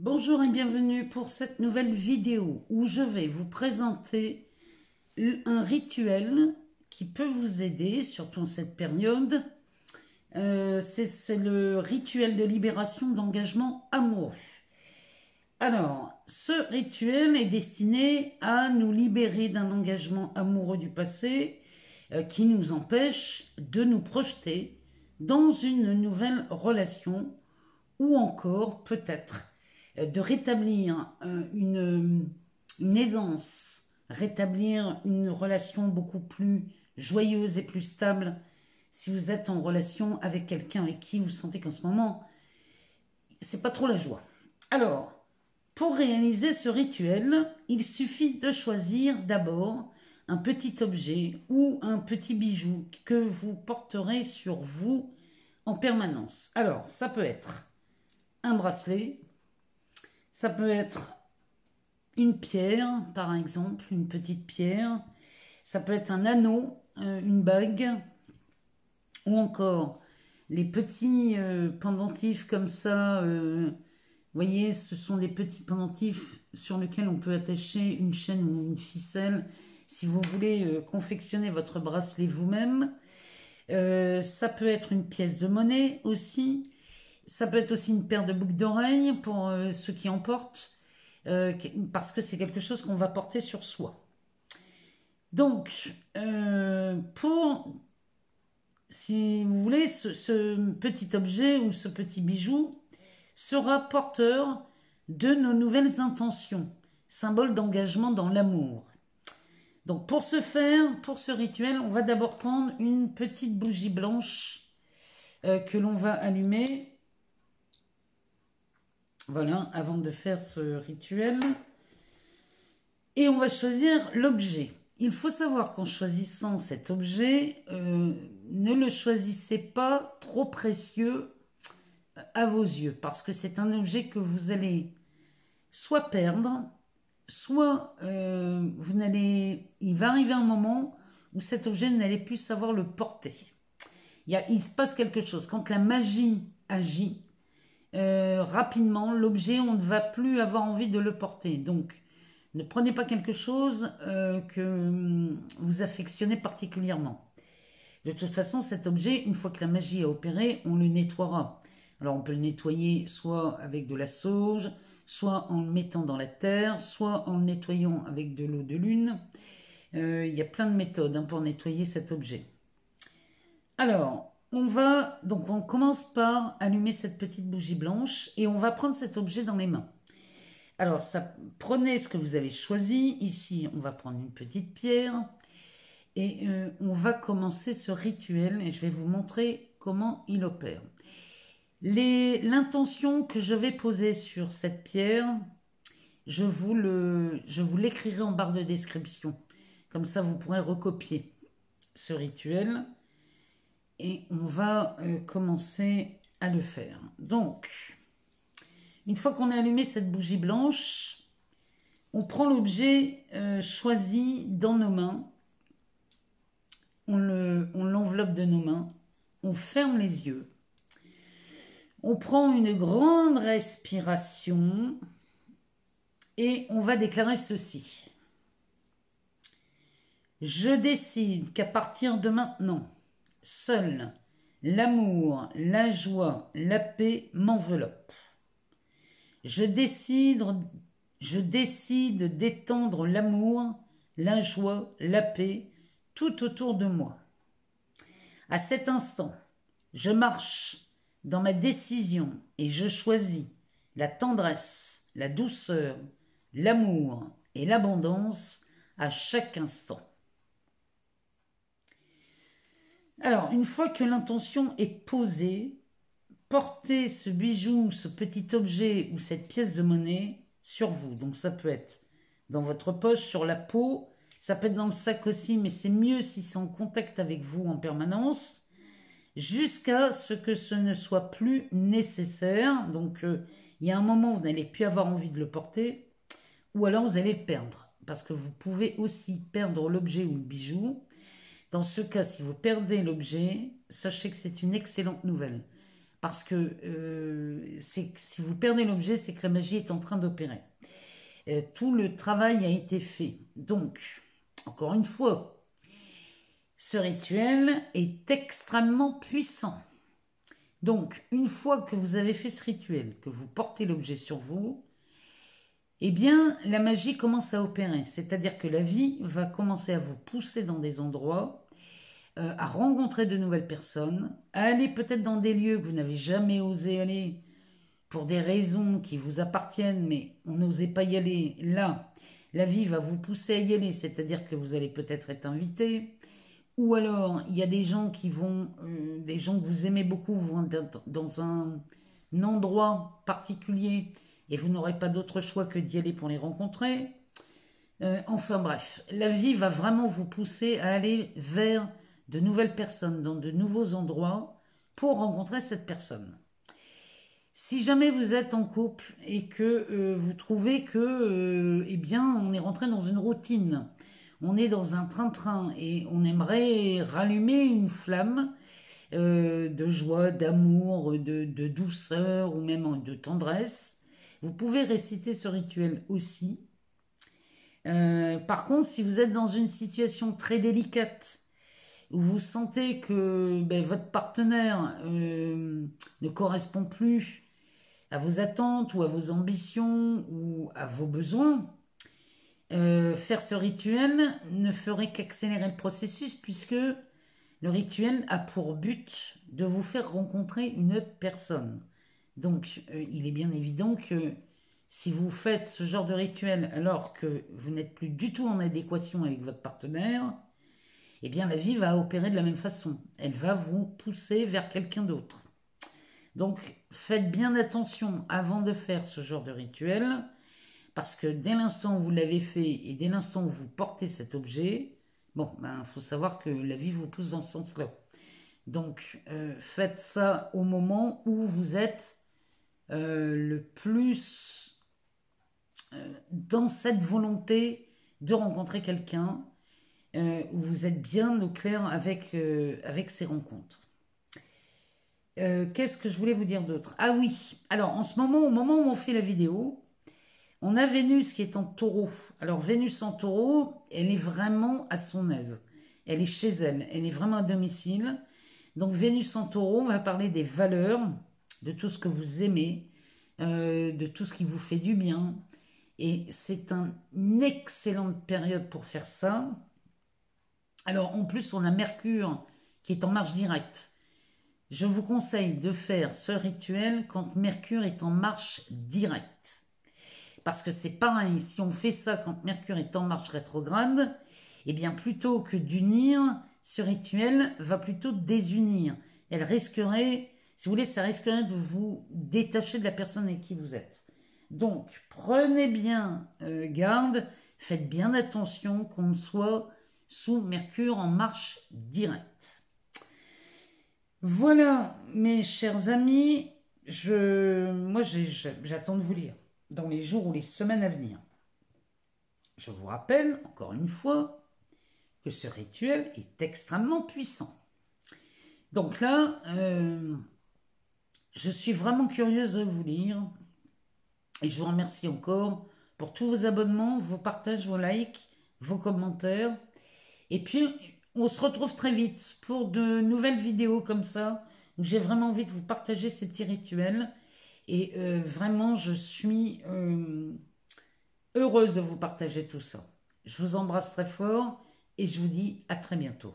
Bonjour et bienvenue pour cette nouvelle vidéo où je vais vous présenter un rituel qui peut vous aider, surtout en cette période. C'est le rituel de libération d'engagement amoureux. Alors, ce rituel est destiné à nous libérer d'un engagement amoureux du passé qui nous empêche de nous projeter dans une nouvelle relation ou encore peut-être de rétablir une aisance, rétablir une relation beaucoup plus joyeuse et plus stable si vous êtes en relation avec quelqu'un avec qui vous sentez qu'en ce moment, c'est pas trop la joie. Alors, pour réaliser ce rituel, il suffit de choisir d'abord un petit objet ou un petit bijou que vous porterez sur vous en permanence. Alors, ça peut être un bracelet, ça peut être une pierre, par exemple, une petite pierre. Ça peut être un anneau, une bague, ou encore les petits pendentifs comme ça. Vous voyez, ce sont des petits pendentifs sur lesquels on peut attacher une chaîne ou une ficelle si vous voulez confectionner votre bracelet vous-même. Ça peut être une pièce de monnaie aussi. Ça peut être aussi une paire de boucles d'oreilles pour ceux qui en portent, parce que c'est quelque chose qu'on va porter sur soi. Donc, si vous voulez, ce petit objet ou ce petit bijou sera porteur de nos nouvelles intentions, symbole d'engagement dans l'amour. Donc, pour ce faire, pour ce rituel, on va d'abord prendre une petite bougie blanche que l'on va allumer. Voilà, avant de faire ce rituel. Et on va choisir l'objet. Il faut savoir qu'en choisissant cet objet, ne le choisissez pas trop précieux à vos yeux, parce que c'est un objet que vous allez soit perdre, soit il va arriver un moment où cet objet, vous n'allez plus savoir le porter. Il se passe quelque chose. Quand la magie agit, rapidement, l'objet, on ne va plus avoir envie de le porter. Donc, ne prenez pas quelque chose que vous affectionnez particulièrement. De toute façon, cet objet, une fois que la magie a opéré, on le nettoiera. Alors, on peut le nettoyer soit avec de la sauge, soit en le mettant dans la terre, soit en le nettoyant avec de l'eau de lune. Il y a plein de méthodes pour nettoyer cet objet. Alors, on commence par allumer cette petite bougie blanche et on va prendre cet objet dans les mains. Alors, prenez ce que vous avez choisi. Ici, on va prendre une petite pierre et on va commencer ce rituel et je vais vous montrer comment il opère. L'intention que je vais poser sur cette pierre, je vous l'écrirai en barre de description. Comme ça, vous pourrez recopier ce rituel. Et on va commencer à le faire. Donc, une fois qu'on a allumé cette bougie blanche, on prend l'objet choisi dans nos mains, on l'enveloppe de nos mains, on ferme les yeux, on prend une grande respiration et on va déclarer ceci. Je décide qu'à partir de maintenant, seul l'amour, la joie, la paix m'enveloppent. Je décide d'étendre l'amour, la joie, la paix tout autour de moi. À cet instant, je marche dans ma décision et je choisis la tendresse, la douceur, l'amour et l'abondance à chaque instant. Alors, une fois que l'intention est posée, portez ce bijou, ce petit objet ou cette pièce de monnaie sur vous. Donc ça peut être dans votre poche, sur la peau, ça peut être dans le sac aussi, mais c'est mieux si c'est en contact avec vous en permanence, jusqu'à ce que ce ne soit plus nécessaire. Donc il y a un moment où vous n'allez plus avoir envie de le porter, ou alors vous allez le perdre, parce que vous pouvez aussi perdre l'objet ou le bijou. Dans ce cas, si vous perdez l'objet, sachez que c'est une excellente nouvelle. parce que si vous perdez l'objet, c'est que la magie est en train d'opérer. Tout le travail a été fait. Donc, encore une fois, ce rituel est extrêmement puissant. Donc, une fois que vous avez fait ce rituel, que vous portez l'objet sur vous, eh bien, la magie commence à opérer. C'est-à-dire que la vie va commencer à vous pousser dans des endroits, à rencontrer de nouvelles personnes, à aller peut-être dans des lieux que vous n'avez jamais osé aller pour des raisons qui vous appartiennent, mais on n'osait pas y aller. Là, la vie va vous pousser à y aller, c'est-à-dire que vous allez peut-être être invité, ou alors il y a des gens qui vont, des gens que vous aimez beaucoup, vont dans un endroit particulier et vous n'aurez pas d'autre choix que d'y aller pour les rencontrer. Enfin bref, la vie va vraiment vous pousser à aller vers de nouvelles personnes, dans de nouveaux endroits, pour rencontrer cette personne. Si jamais vous êtes en couple et que vous trouvez que, eh bien, on est rentré dans une routine, on est dans un train-train et on aimerait rallumer une flamme de joie, d'amour, de douceur ou même de tendresse, vous pouvez réciter ce rituel aussi. Par contre, si vous êtes dans une situation très délicate, où vous sentez que votre partenaire ne correspond plus à vos attentes ou à vos ambitions ou à vos besoins, faire ce rituel ne ferait qu'accélérer le processus puisque le rituel a pour but de vous faire rencontrer une personne. Donc, il est bien évident que si vous faites ce genre de rituel alors que vous n'êtes plus du tout en adéquation avec votre partenaire, eh bien la vie va opérer de la même façon. Elle va vous pousser vers quelqu'un d'autre. Donc, faites bien attention avant de faire ce genre de rituel, parce que dès l'instant où vous l'avez fait et dès l'instant où vous portez cet objet, bon, faut savoir que la vie vous pousse dans ce sens-là. Donc, faites ça au moment où vous êtes le plus dans cette volonté de rencontrer quelqu'un, où vous êtes bien au clair avec ces rencontres. Qu'est-ce que je voulais vous dire d'autre? Ah oui, alors en ce moment, au moment où on fait la vidéo, on a Vénus qui est en taureau. Alors Vénus en taureau, elle est vraiment à son aise. Elle est chez elle, elle est vraiment à domicile. Donc Vénus en taureau, on va parler des valeurs, de tout ce que vous aimez, de tout ce qui vous fait du bien. Et c'est une excellente période pour faire ça. Alors en plus, on a Mercure qui est en marche directe. Je vous conseille de faire ce rituel quand Mercure est en marche directe. Parce que c'est pareil, si on fait ça quand Mercure est en marche rétrograde, eh bien plutôt que d'unir, ce rituel va plutôt désunir. Elle risquerait, si vous voulez, ça risquerait de vous détacher de la personne avec qui vous êtes. Donc, prenez bien garde, faites bien attention qu'on soit sous Mercure en marche directe. Voilà, mes chers amis, moi j'attends de vous lire dans les jours ou les semaines à venir. Je vous rappelle, encore une fois, que ce rituel est extrêmement puissant. Donc là, je suis vraiment curieuse de vous lire et je vous remercie encore pour tous vos abonnements, vos partages, vos likes, vos commentaires. Et puis, on se retrouve très vite pour de nouvelles vidéos comme ça, où j'ai vraiment envie de vous partager ces petits rituels. Et vraiment, je suis heureuse de vous partager tout ça. Je vous embrasse très fort et je vous dis à très bientôt.